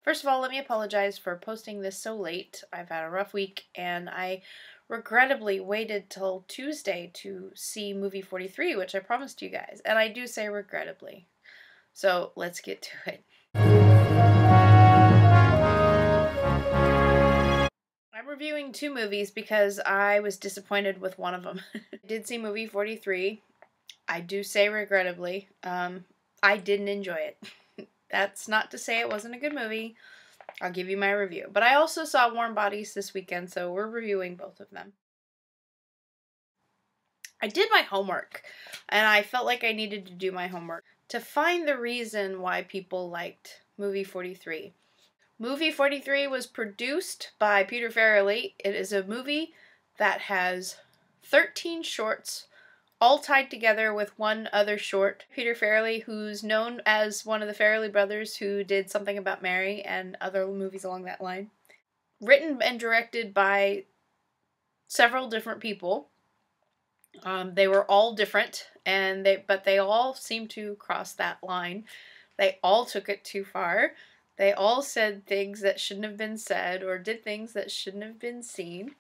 First of all, let me apologize for posting this so late. I've had a rough week, and I regrettably waited till Tuesday to see movie 43, which I promised you guys. And I do say regrettably. So let's get to it. I'm reviewing two movies because I was disappointed with one of them. I did see movie 43. I do say regrettably. I didn't enjoy it. That's not to say it wasn't a good movie. I'll give you my review. But I also saw Warm Bodies this weekend, so we're reviewing both of them. I did my homework, and I felt like I needed to do my homework to find the reason why people liked movie 43. Movie 43 was produced by Peter Farrelly. It is a movie that has 13 shorts all tied together with one other short. Peter Farrelly, who's known as one of the Farrelly brothers who did Something About Mary and other movies along that line. Written and directed by several different people. They were all different, but they all seemed to cross that line. They all took it too far. They all said things that shouldn't have been said or did things that shouldn't have been seen.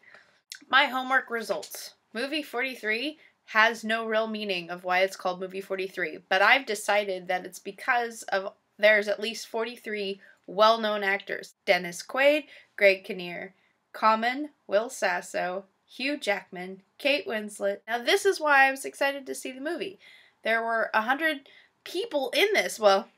My homework results. Movie 43 has no real meaning of why it's called movie 43, but I've decided that it's because of there's at least 43 well-known actors. Dennis Quaid, Greg Kinnear, Common, Will Sasso, Hugh Jackman, Kate Winslet. Now this is why I was excited to see the movie. There were 100 people in this, well,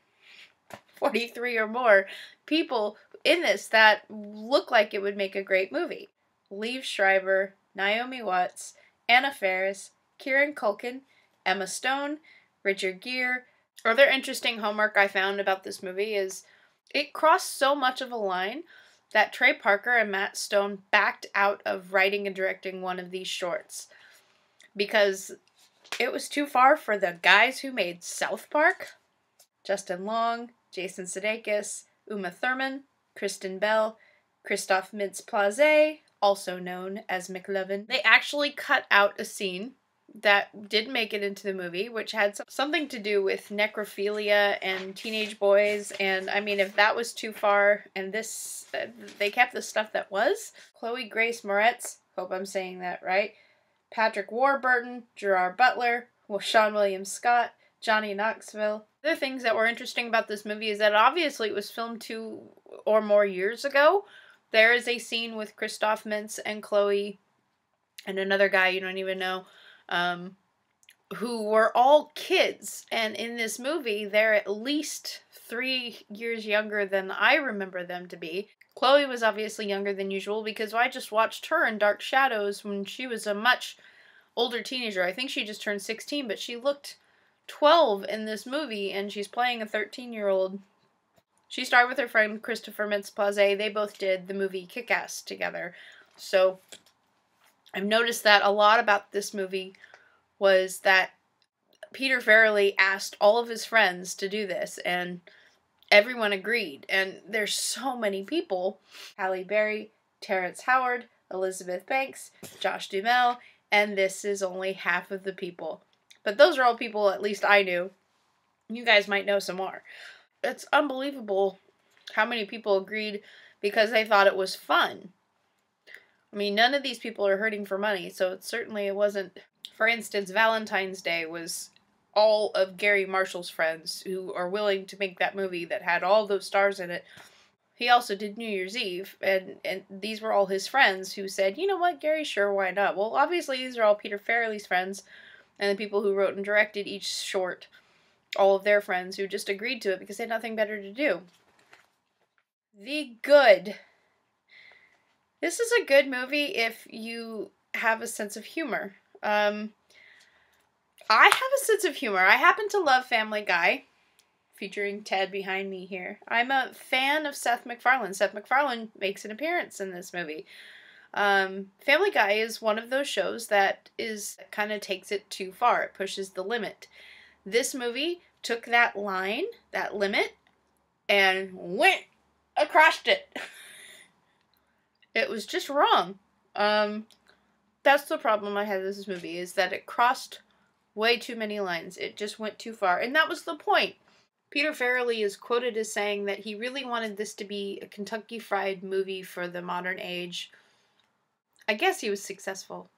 43 or more people in this that look like it would make a great movie. Liev Schreiber, Naomi Watts, Anna Faris, Kieran Culkin, Emma Stone, Richard Gere. Other interesting homework I found about this movie is it crossed so much of a line that Trey Parker and Matt Stone backed out of writing and directing one of these shorts because it was too far for the guys who made South Park. Justin Long, Jason Sudeikis, Uma Thurman, Kristen Bell, Christoph Mintz-Plasse, also known as McLovin. They actually cut out a scene that did make it into the movie, which had something to do with necrophilia and teenage boys, and I mean, if that was too far, and this, they kept the stuff that was. Chloe Grace Moretz, hope I'm saying that right, Patrick Warburton, Gerard Butler, Sean William Scott, Johnny Knoxville. Other things that were interesting about this movie is that obviously it was filmed 2 or more years ago. There is a scene with Christoph Mintz and Chloe and another guy you don't even know, who were all kids, and in this movie they're at least 3 years younger than I remember them to be. Chloe was obviously younger than usual because I just watched her in Dark Shadows when she was a much older teenager. I think she just turned 16, but she looked 12 in this movie, and she's playing a 13-year-old. She starred with her friend Christopher Mintz-Plasse. They both did the movie Kick-Ass together. So I've noticed that a lot about this movie was that Peter Farrelly asked all of his friends to do this, and everyone agreed. And there's so many people. Halle Berry, Terrence Howard, Elizabeth Banks, Josh Duhamel, and this is only half of the people. But those are all people at least I knew. You guys might know some more. It's unbelievable how many people agreed because they thought it was fun. I mean, none of these people are hurting for money, so it wasn't. For instance, Valentine's Day was all of Gary Marshall's friends who are willing to make that movie that had all those stars in it. He also did New Year's Eve, and these were all his friends who said, you know what, Gary, sure, why not? Well, obviously these are all Peter Farrelly's friends, and the people who wrote and directed each short, all of their friends who just agreed to it because they had nothing better to do. The Good. This is a good movie if you have a sense of humor. I have a sense of humor. I happen to love Family Guy, featuring Ted behind me here. I'm a fan of Seth MacFarlane. Seth MacFarlane makes an appearance in this movie. Family Guy is one of those shows that kind of takes it too far. It pushes the limit. This movie took that line, that limit, and went across it. It was just wrong. That's the problem I had with this movie, is that it crossed way too many lines. It just went too far, and that was the point. Peter Farrelly is quoted as saying that he really wanted this to be a Kentucky Fried movie for the modern age. I guess he was successful.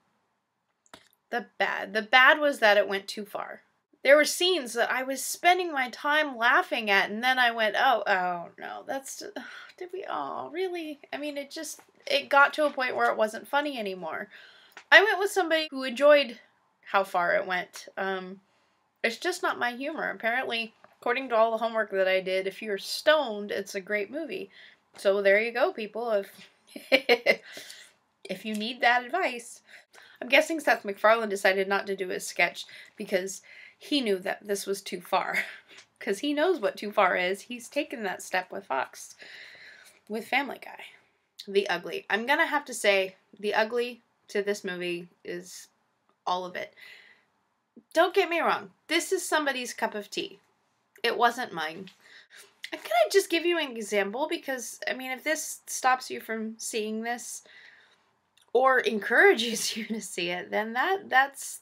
The bad was that it went too far. There were scenes that I was spending my time laughing at, and then I went, oh no, really? I mean, it got to a point where it wasn't funny anymore. I went with somebody who enjoyed how far it went. It's just not my humor. Apparently, according to all the homework that I did, if you're stoned, it's a great movie. So there you go, people. If you need that advice. I'm guessing Seth MacFarlane decided not to do his sketch because he knew that this was too far. Because he knows what too far is. He's taken that step with Fox. With Family Guy. The Ugly. I'm gonna have to say, The Ugly to this movie is all of it. Don't get me wrong. This is somebody's cup of tea. It wasn't mine. I'm gonna just give you an example because, I mean, if this stops you from seeing this or encourages you to see it, then that's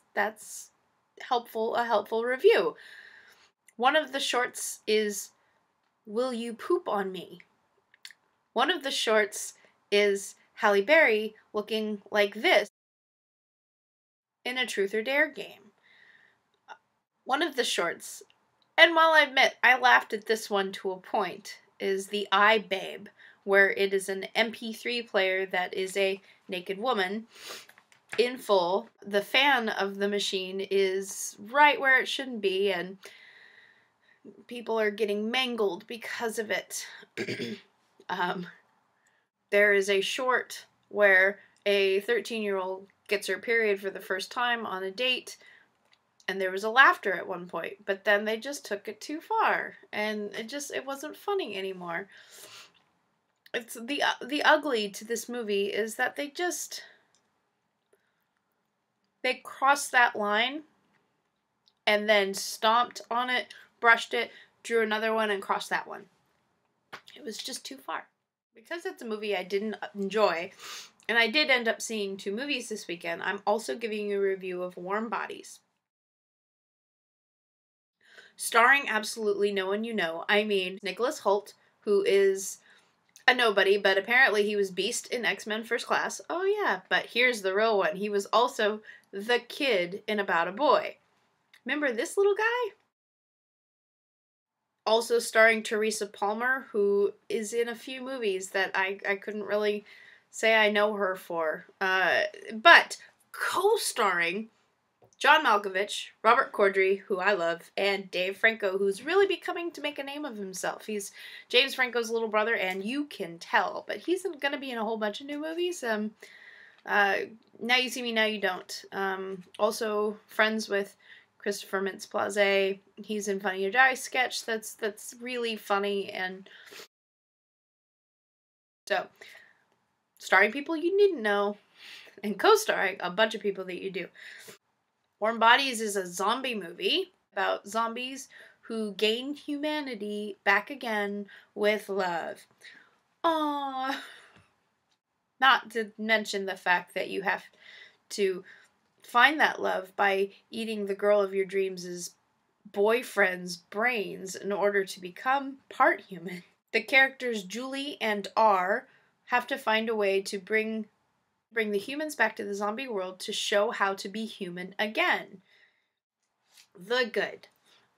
helpful, a helpful review. One of the shorts is Will You Poop on Me? One of the shorts is Halle Berry looking like this in a Truth or Dare game. One of the shorts, and while I admit I laughed at this one to a point, is the iBabe, where it is an MP3 player that is a naked woman in full. The fan of the machine is right where it shouldn't be, and people are getting mangled because of it. There is a short where a 13-year-old gets her period for the first time on a date, and there was a laughter at one point, but then they just took it too far, and it wasn't funny anymore. It's the ugly to this movie is that they crossed that line and then stomped on it, brushed it, drew another one, and crossed that one. It was just too far. Because it's a movie I didn't enjoy, and I did end up seeing 2 movies this weekend, I'm also giving you a review of Warm Bodies. Starring absolutely no one you know. I mean, Nicholas Hoult, who is a nobody, but apparently he was Beast in X-Men First Class. Oh yeah, but here's the real one. He was also the kid in About a Boy. Remember this little guy? Also starring Teresa Palmer, who is in a few movies that I couldn't really say I know her for. But co-starring John Malkovich, Robert Corddry, who I love, and Dave Franco, who's really becoming to make a name of himself. He's James Franco's little brother, and you can tell, but he's going to be in a whole bunch of new movies. Now You See Me, Now You Don't. Also friends with Christopher Mintz-Plasse. He's in Funny or Die sketch that's really funny, and so starring people you didn't know and co-starring a bunch of people that you do. Warm Bodies is a zombie movie about zombies who gain humanity back again with love. Aww. Not to mention the fact that you have to find that love by eating the girl of your dreams' boyfriend's brains in order to become part human. The characters Julie and R have to find a way to bring the humans back to the zombie world to show how to be human again. The good.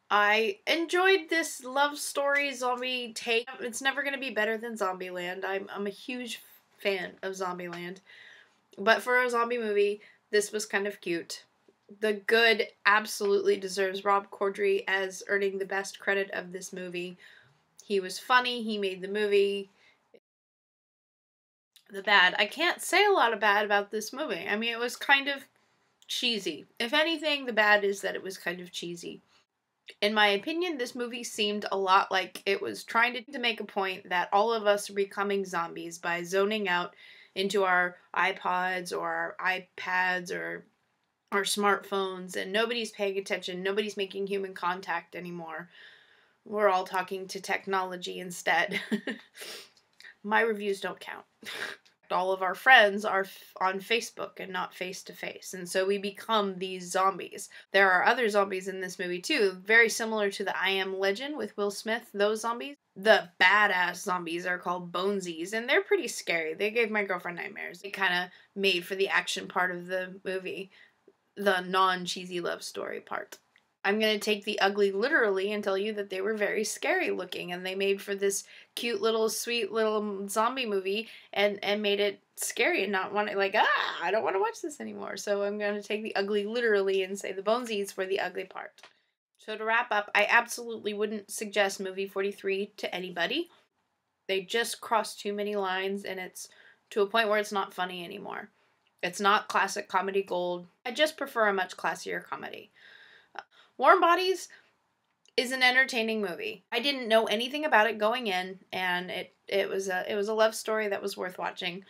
I enjoyed this love story zombie take. It's never going to be better than Zombieland. I'm a huge fan of Zombieland. But for a zombie movie, this was kind of cute. The good absolutely deserves Rob Corddry as earning the best credit of this movie. He was funny, he made the movie. The bad. I can't say a lot of bad about this movie. I mean, it was kind of cheesy. If anything, the bad is that it was kind of cheesy. In my opinion, this movie seemed a lot like it was trying to make a point that all of us are becoming zombies by zoning out into our iPods or our iPads or our smartphones, and nobody's paying attention, nobody's making human contact anymore. We're all talking to technology instead. My reviews don't count. all of our friends are on Facebook and not face to face. And so we become these zombies. There are other zombies in this movie too, very similar to the I Am Legend with Will Smith, those zombies. The badass zombies are called Bonesies, and they're pretty scary. They gave my girlfriend nightmares. They kind of made for the action part of the movie, the non-cheesy love story part. I'm going to take the ugly literally and tell you that they were very scary looking, and they made for this cute little sweet little zombie movie and made it scary and not want to, like, I don't want to watch this anymore. So I'm going to take the ugly literally and say the Bonesies were the ugly part. So to wrap up, I absolutely wouldn't suggest movie 43 to anybody. They just cross too many lines, and it's to a point where it's not funny anymore. It's not classic comedy gold. I just prefer a much classier comedy. Warm Bodies is an entertaining movie. I didn't know anything about it going in, and it was a love story that was worth watching.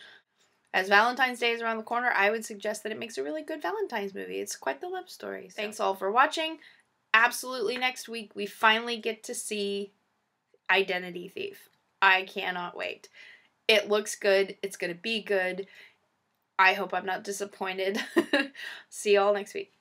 As Valentine's Day is around the corner, I would suggest that it makes a really good Valentine's movie. It's quite the love story. So. Thanks all for watching. Absolutely next week we finally get to see Identity Thief. I cannot wait. It looks good. It's going to be good. I hope I'm not disappointed. See y'all next week.